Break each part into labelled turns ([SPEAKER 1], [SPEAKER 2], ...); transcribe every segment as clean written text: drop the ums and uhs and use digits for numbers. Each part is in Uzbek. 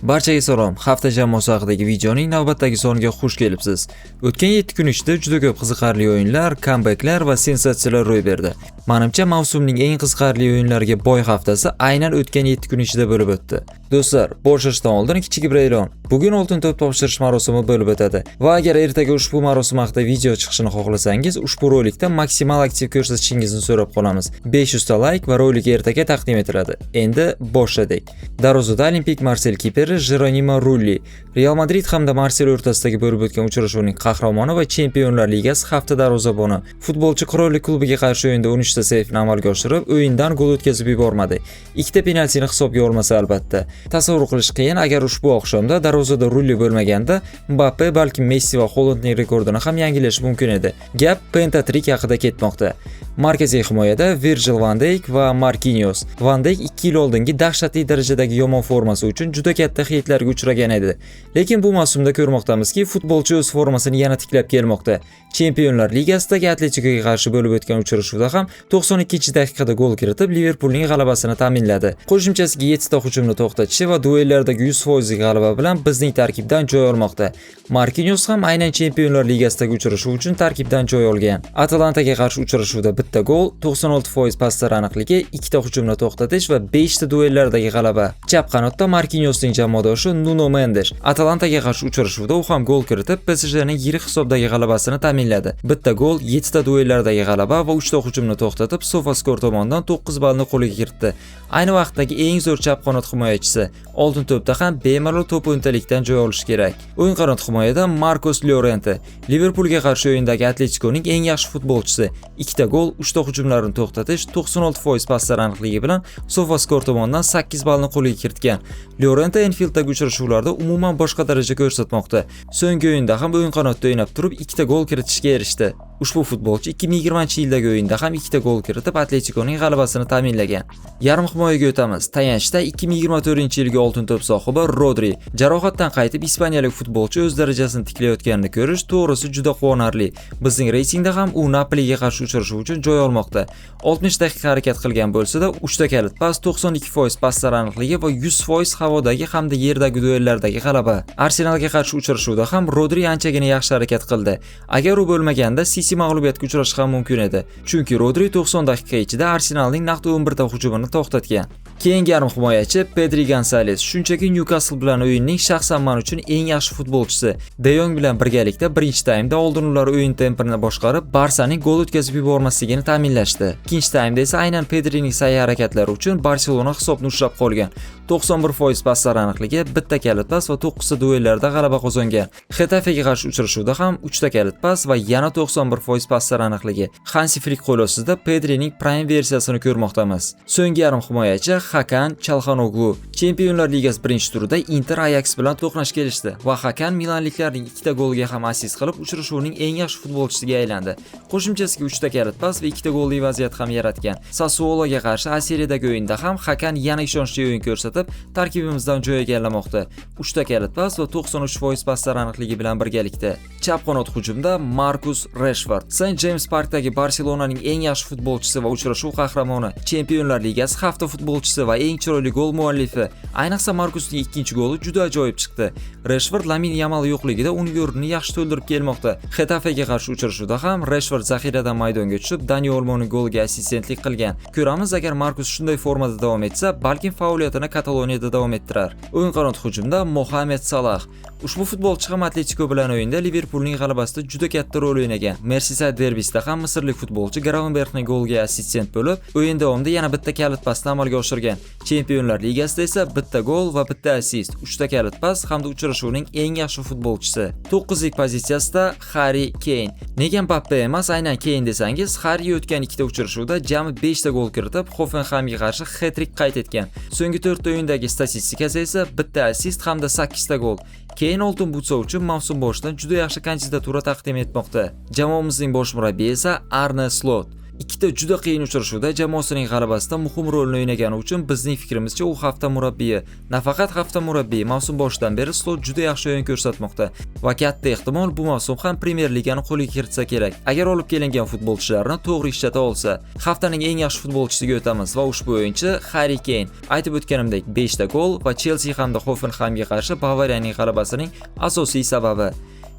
[SPEAKER 1] Barchaga salom. Hafta jamoasi haqidagi videoning navbatdagi soniga xush kelibsiz. O'tgan 7 kun ichida juda ko'p qiziqarli o'yinlar, kambacklar va sensatsiyalar ro'y berdi. Menimcha mavsumning eng qiziqarli o'yinlariga boy haftasi aynan o'tgan 7 kun ichida bo'lib o'tdi. Do'stlar, boshlashdan oldin kichik bir e'lon. Bugun oltin to'p topshirish marosimi bo'lib o'tadi va agar ertaga ushbu marosim haqida video chiqishini xohlasangiz, ushbu rolikda maksimal aktiv ko'rsatishingizni so'rab qolamiz. 500 ta like va rolik ertaga taqdim etiladi. Endi boshladik. Darvozada Olimpik Marsel kiperi Jeronimo Rulli, Real Madrid hamda Marsel o'rtasidagi bo'lib o'tgan uchrashuvning qahramoni va Chempionlar Ligasi hafta darvozaboni. Futbolchi Qirollik klubiga qarshi o'yinda 13 ta seyfni amalga oshirib, o'yindan gol o'tkazib yubormadi. 2 ta penaltini hisobga olmasa albatta. Tasavvur qilish qiyin, agar ushbu oqshomda darvozada Rulli bo'lmaganda, Mbappe balki Messi va Hollandning rekordini ham yangilashi mumkin edi. Gap pentatrik haqida ketmoqda. Markaziy himoyada Virgil van Dijk va Marquinhos. Van Dijk 2 yil oldingi dahshatli darajadagi yomon formasi uchun juda katta heytlarga uchragan edi. Lekin bu mavsumda ko'rmoqdamizki, futbolchi o'z formasini yana tiklab kelmoqda. Chempionlar Ligasidagi Atleticoga qarshi bo'lib o'tgan uchrashuvda ham 92-daqiqada gol kiritib, Liverpoolning g'alabasini ta'minladi. Qo'shimchasiga 7 ta hujumni to'xtatishi va duellardagi 100% g'alaba bilan bizning tarkibdan joy olmoqda. Marquinhos ham aynan Chempionlar Ligasidagi uchrashuv uchun tarkibdan joy olgan. Atalantaga qarshi uchrashuvda bitta gol, 96% paslar aniqligi, 2 ta hujumni to'xtatish va 5 ta duellardagi g'alaba. Chap qanotda Marquinhosning jamoadoshi Nuno Mendes Atalantaga qarshi uchrashuvda u ham gol kiritib, PSJning yirik hisobdagi g'alabasini ta'minladi. Bitta gol, 7 ta duellardagi g'alaba va 3 ta hujumni to'xtatib, SofaScore tomonidan 9 ballni qo'liga kiritdi. Ayni vaqtdagi eng zo'r chap qanot himoyachisi. Oltin to'pda ham bemalol to'p o'ntalikdan joy olish kerak. O'yin qanot himoyada Marcos Llorente, Liverpoolga qarshi o'yindagi Atleticoning eng yaxshi futbolchisi. 2 ta gol, 3 ta hujumlarni to'xtatish, 96% paslar aniqligi bilan SofaScore tomonidan 8 ballni qo'liga kiritgan. Llorente Enfield'dagi uchrashuvlarda umuman boshqa daraja ko'rsatmoqda. So'nggi o'yinda ham o'yin qanotda o'ynab turib 2 ta gol kiritishga erishdi. Ushbu futbolchi 2020-yildagi o'yinda ham 2 ta gol kiritib Atleticoning g'alabasini ta'minlagan. Yarim himoyaga o'tamiz. Tayanchda 2024-yilgi oltin to'p sohibi Rodri jarohatdan qaytib ispaniyalik futbolchi o'z darajasini tiklayotganini ko'rish to'g'risi juda quvonarli. Bizning reytingda ham u Napoliga qarshi uchrashuv uchun joy olmoqda. 60 daqiqa harakat qilgan bo'lsa-da, 3 ta kalit pas, 92% paslar aniqligi va 100% havodagi hamda yerdagi duellardagi g'alaba. Arsenalga qarshi uchrashuvda ham Rodri anchagina yaxshi harakat qildi. Agar u bo'lmaganda mag'lubiyatga uchrashi ham mumkin edi. Chunki Rodri 90 daqiqa ichida Arsenalning naqd 11 ta hujumini to'xtatgan. Keyingi yarim himoyachi Pedri Gonzalez shunchaki Newcastle bilan o'yinning shaxsan men uchun eng yaxshi futbolchisi. De Jong bilan birgalikda birinchi taymda oldin ular o'yin tempini boshqarib, Barsaning gol o'tkazib yubormasligini ta'minlashdi. Ikkinchi taymda esa aynan Pedrining sa'y harakatlari uchun Barselona hisobni ushlab qolgan. 91% paslar aniqligi, bitta kalit pas va 9 ta duellarda g'alaba qozongan. Xetafega qarshi uchrashuvda ham 3 ta kalit pas va yana 91% paslar aniqligi. Hansi Flick qo'l ostida Pedrining prime versiyasini ko'rmoqdamiz. So'nggi yarim himoyachi Hakan Çalhanoğlu Chempionlar Ligasi birinchi turida Inter Ajax bilan to'qnash kelishdi va Hakan milanliklarning 2 ta golga ham assist qilib, uchrashuvning eng yaxshi futbolchisiga aylandi. Qo'shimchasiga 3 ta kalit pas va 2 ta golli vaziyat ham yaratgan. Sassuologa qarshi A Seriyadagi o'yinda ham Hakan yana ishonchli o'yin ko'rsatib, tarkibimizdan joy egallamoqda. 3 ta kalit pas va 93% paslar aniqligi bilan birgalikda. Chap qanot hujumda Marcus Rashford, St. James Parkdagi Barselonaning eng yaxshi futbolchisi va uchrashuv qahramoni, Chempionlar Ligasi hafta futbolchisi va eng chiroyli gol muallifi. Ayniqsa Markusning ikkinchi goli juda ajoyib chiqdi. Rashford Lamine Yamal yo'qligida uning o'rnini yaxshi to'ldirib kelmoqda. Xetafega qarshi uchrashuvda ham Rashford zaxiradan maydonga tushib, Dani Olmoning goliga assistentlik qilgan. Ko'ramiz, agar Markus shunday formada davom etsa, balkim faoliyatini Kataloniyada davom ettirar. O'yin qanot hujumda Mohamed Salah. Ushbu futbolchi ham Atletico bilan o'yinda Liverpoolning g'alabasida juda katta rol o'ynagan. Merseyside derbisida ham misrlik futbolchi Gravenberchning goliga assistent bo'lib, o'yin davomida yana bitta kalit pasni amalga oshirgan. Chempionlar Ligasida esa bitta gol va bitta assist, 3 ta kalit pas hamda uchrashuvning eng yaxshi futbolchisi. 9lik pozitsiyasida Harry Kane. Nega Mbappe emas, aynan Kane desangiz, Harry o'tgan 2 ta uchrashuvda jami 5 ta gol kiritib, Hoffenheimga qarshi hat-trick qayd etgan. So'nggi 4 ta o'yindagi statistikasi esa bitta assist hamda 8 ta gol. Keyin oltin butsa uchun mavsum boshidan juda yaxshi kandidatura taqdim etmoqda. Jamoamizning bosh murabbiyi esa Arne Slot. Ikkita juda qiyin uchrashuvda jamoasining g'alabasida muhim rolni o'ynagani uchun bizning fikrimizcha u hafta murabbiyi, nafaqat hafta murabbiyi, mavsum boshidan beri Slot juda yaxshi o'yin ko'rsatmoqda va katta ehtimol bu mavsum ham Premyer Ligani qo'lga kiritsa kerak. Agar olib kelingan futbolchilarni to'g'ri ishlata olsa, haftaning eng yaxshi futbolchisiga o'tamiz va ushbu o'yinchi Harry Kane. Aytib o'tganimdek 5 ta gol va Chelsea hamda Hoffenheimga qarshi Bavariyaning g'alabasining asosiy sababi.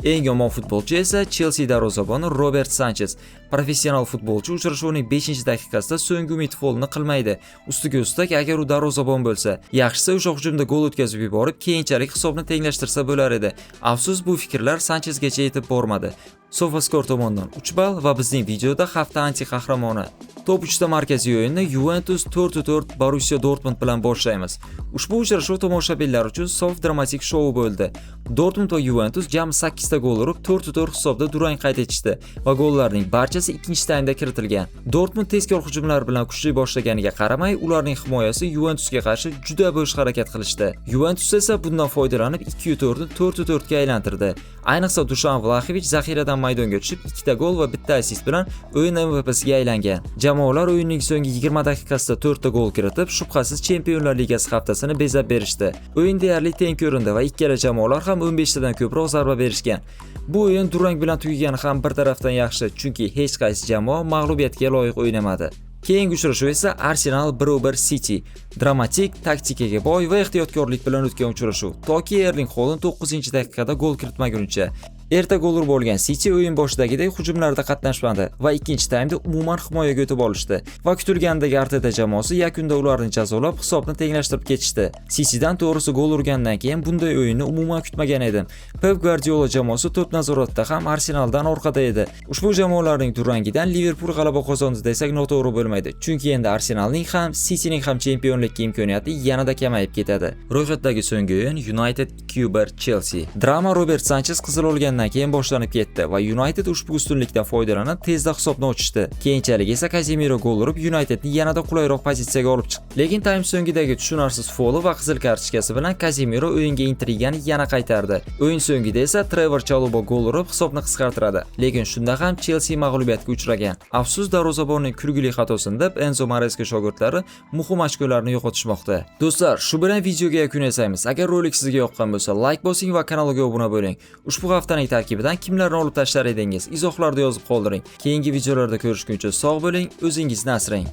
[SPEAKER 1] Eng yomon futbolchi esa Chelsea darvozaboni Robert Sanchez. Professional futbolchi uchrashuvning 5-daqiqasida so'nggi umid golni qilmaydi. Ustiga ustak, agar u darvozabon bo'lsa, yaxshisi o'sha hujumda gol o'tkazib yuborib, keyinchalik hisobni tenglashtirsa bo'lar edi. Afsus, bu fikrlar Sanchezgacha yetib bormadi. SofaScore tomonidan 3 ball va bizning videoda hafta anti-qahramoni. Top 3da markaziy o'yinni Juventus 4-4 Borussia Dortmund bilan boshlaymiz. Ushbu uchrashuv tomoshabinlar uchun sof dramatik shou bo'ldi. Dortmund va Juventus jami 8 ta gol urib 4-4 hisobda durang qayd etishdi va gollarning barchasi ikkinchi taymda kiritilgan. Dortmund tezkor hujumlar bilan kuchli boshlaganiga qaramay, ularning himoyasi Juventusga qarshi juda bo'sh harakat qilishdi. Juventus esa bundan foydalanib 2-4 ni 4-4 ga aylantirdi. Ayniqsa Dusan Vlahovic zaxiradan maydonga tushib 2 ta gol va 1 ta assist bilan o'yin MVP'siga aylangan. Jamoalar o'yinning so'nggi 20 daqiqasida 4 ta gol kiritib, shubhasiz Chempionlar Ligasi haftasini bezab berishdi. O'yin deyarli teng ko'rindi va ikkala jamoalar ham 15 tadan ko'proq zarba berishgan. Bu o'yin durang bilan tugagani ham bir tarafdan yaxshi, chunki hech qaysi jamoa mag'lubiyatga loyiq o'ynamadi. Keyingi uchrashuv esa Arsenal 1-1 City. Dramatik, taktikaga boy va ehtiyotkorlik bilan o'tgan uchrashuv. Toki Erling Haaland 9-daqiqada gol kiritmaguncha. Erta gol urib olgan City o'yin boshidagidek hujumlarda qatnashmadi va ikkinchi taymda umuman himoyaga o'tib olishdi. Va kutilganidek Arteta jamoasi yakunda ularni jazolab hisobni tenglashtirib ketishdi. Citydan to'g'risi gol urgandan keyin bunday o'yinni umuman kutmagan edim. Pep Guardiola jamoasi to'p nazoratida ham Arsenaldan orqada edi. Ushbu jamoalarning durangidan Liverpool g'alaba qozondi desak noto'g'ri bo'lmaydi. Chunki endi Arsenalning ham, Cityning ham chempionlikka imkoniyati yanada kamayib ketadi. Ro'yxatdagi so'nggi o'yin United 2-1 Chelsea. Drama Robert Sanchez qizil olgan keyin boshlanib ketdi va United ushbu ustunlikdan foydalanib tezda hisobni ochishdi. Keyinchalik esa Casemiro gol urib Unitedni yanada qulayroq pozitsiyaga olib chiqdi. Lekin taym so'ngidagi tushunarsiz foli va qizil kartochkasi bilan Casemiro o'yinga intrigani yana qaytardi. O'yin so'ngida esa Trevor Chalobah gol urib hisobni qisqartiradi. Lekin shunda ham Chelsea mag'lubiyatga uchragan. Afsus, darvozabonning kulgili xatosini deb Enzo Maresca shogirdlari muhim ochkolarni yo'qotishmoqda. Do'stlar, shu bilan videoga yakun yasaymiz. Agar rolik sizga yoqqan bo'lsa, like bosing va kanalga obuna bo'ling. Ushbu haftaning tarkibidan kimlarni olib tashlar edingiz? Izohlarda yozib qoldiring. Keyingi videolarda ko'rishguncha sog' bo'ling, o'zingizni asrang.